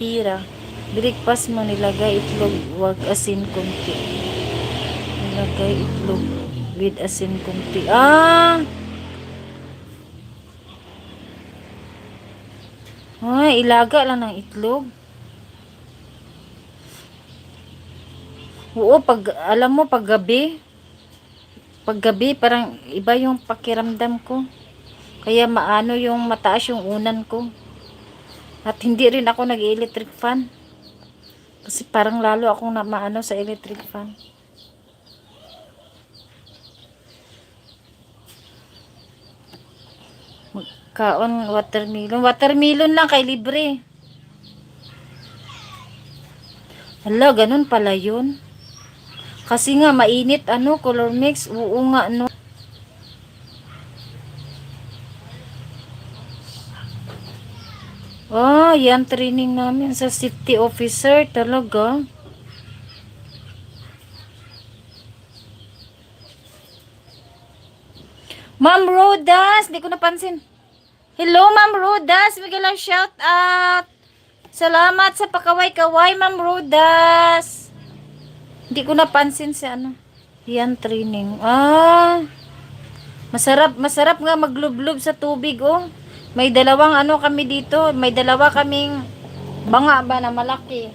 tira. Breakfast mo nilagay itlog, wag asin konti. Nilagay itlog with asin konti. Ay, ilaga lang ng itlog. Oo, alam mo, paggabi, parang iba yung pakiramdam ko. Kaya maano yung mataas yung unan ko. At hindi rin ako nag-electric fan. Kasi parang lalo akong maano sa electric fan. Kaon watermelon. Watermelon lang kay libre. Hala, ganun pala yun. Kasi nga mainit color mix. Oo nga yan training namin sa safety officer talaga. Ma'am Rodas, di ko napansin. Hello Ma'am Rodas, bigyan lang shout out. Salamat sa pakaway-kaway Ma'am Rodas. Hindi ko napansin si yan training. Masarap nga maglublob sa tubig May dalawang kami dito, may dalawa kaming banga ba na malaki.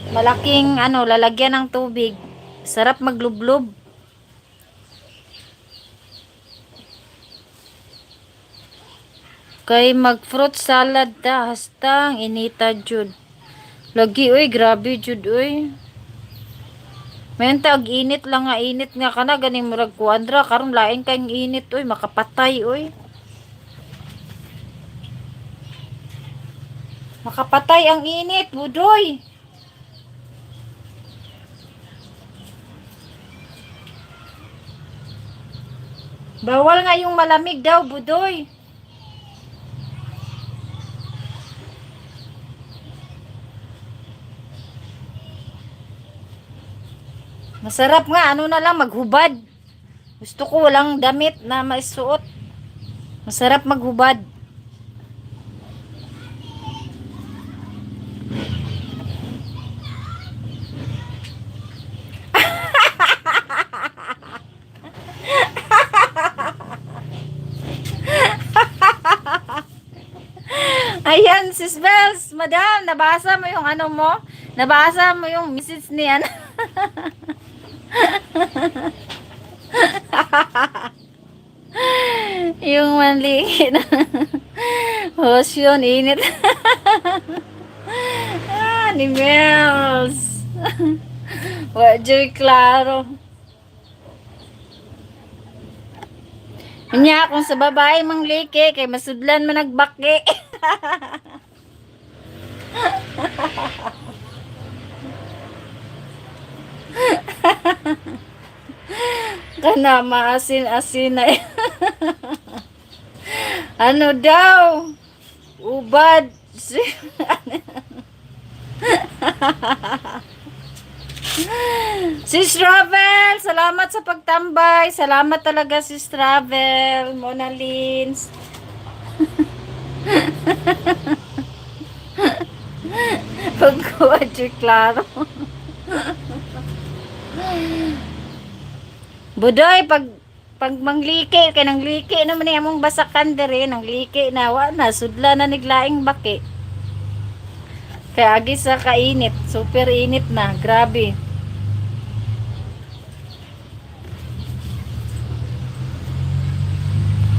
Malaking lalagyan ng tubig. Sarap maglublob. Kay mag fruit salad ta hastang inita jud. Lagi grabe jud Mayanta ag init lang nga init nga kana ganing murag kuandra karon lain kang init makapatay Makapatay ang init, budoy. Bawal nga yung malamig daw, budoy. Masarap nga, na lang, maghubad. Gusto ko walang damit na maisuot. Masarap maghubad. Ayan, sis Bells, madam, nabasa mo yung mo? Nabasa mo yung message niyan? Yung manliki na host yun, init. Ni Mels. Wajoy klaro. Nya kung sa babae mangliki kay masudlan man nagbaki. Kana maasin-asin na. Ano daw? Ubad. Sis Travel, salamat sa pagtambay. Salamat talaga Sis Travel, Mona Lins. Pagkuwadyo klaro. Budoy, pag mangliki, kay nang liki naman ni among basakan dere, nang liki na, na, sudla na niglaing baki. Kaya agi sa kainit, super init na, grabe.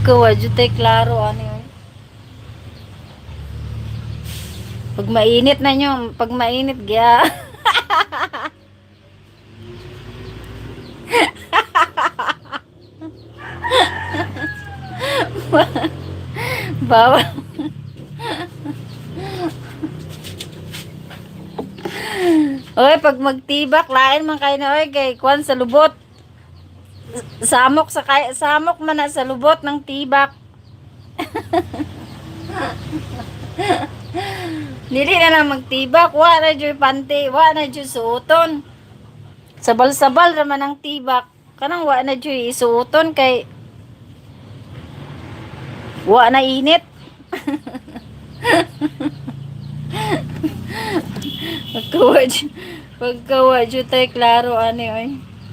Kawadyo tay klaro, yun. Pag mainit na nyo, pag mainit, gaya. Bawal. Oy, pag magtibak, lain man kayo na, kay kwan sa lubot. Samok man na sa lubot ng tibak. Dili na lang magtibak, wa na dyan panty, wa na dyan suoton. Sabal-sabal naman ang tibak. Kanang wa na dyan isuoton kay wa na init. Pagkawa dyan tayo klaro, ani, oy.